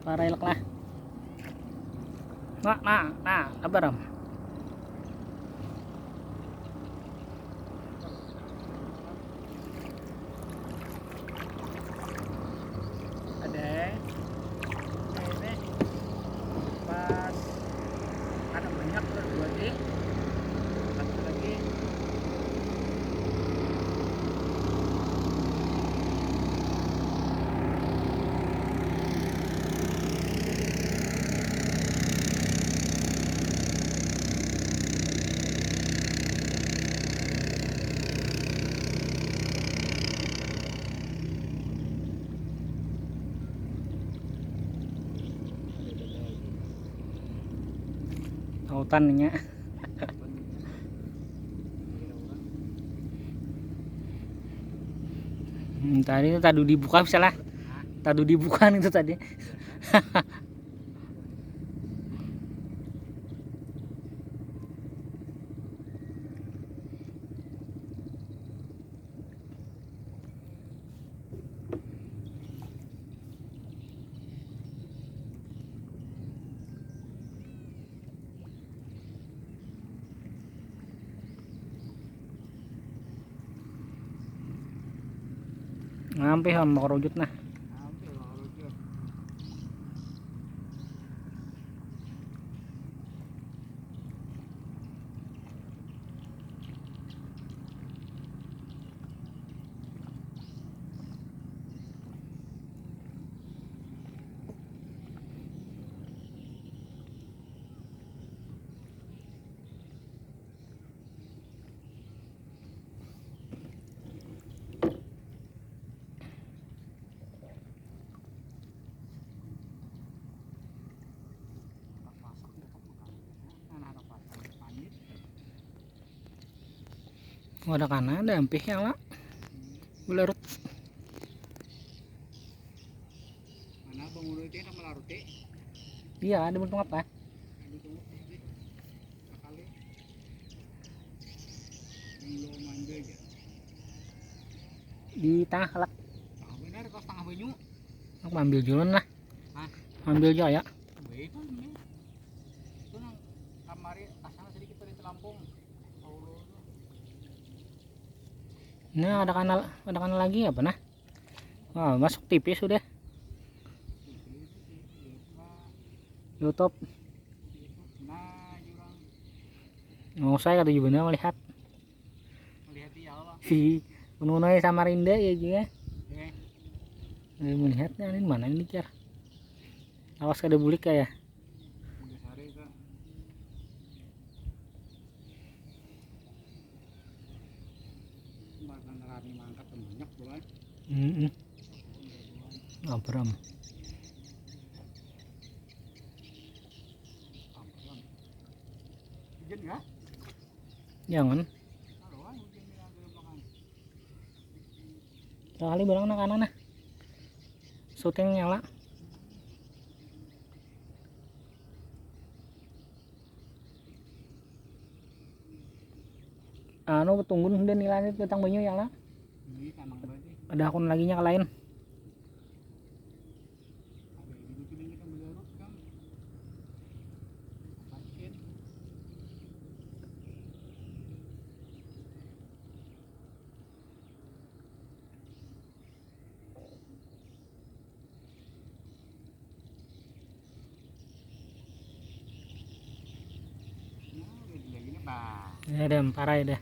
para ilak lah. Nah, kabar am. Ada ini pas ada banyak tuh dua di satu lagi. Hutannya tadi itu tadi dibuka misalnya tadi dibuka itu tadi. Ngampe ham makarujut nah. Ada kana ada ampih yang lah ularut. Mana bangun itu sama larut teh? Iya, ada bentuk apa? Di tengah lak. Ah, benar kau setengah banyu. Aku ambil jualan lah. Hah? Ambil jual ya. Itu nih. Itu nang kamari asana sedikit dari Lampung. Nah, ada kanal lagi apa nah? Wah, masuk TV sudah. YouTube. Nah, jurang Oh, saya kata juga melihat melihat dia Allah. si Ununai Samarinda ya juga. Eh, Melihatnya ini mana ini car. Awas kada bulik ya. udah sare itu. Makan rani mangkat banyak bulan. Abram. Hujan enggak? Jangan. Taruhan hujan di belakang. Sekali barang nak kanan nah. Syuting nyala. Anu tunggu dan nilainya tentang banyu yang lah. Ini tanang berarti. Ada akun lagi nya ke lain. Ada ini tuh kita belarut kan. Paket. Nah, lagi-lagi bah. Ya, ada parah ya dah.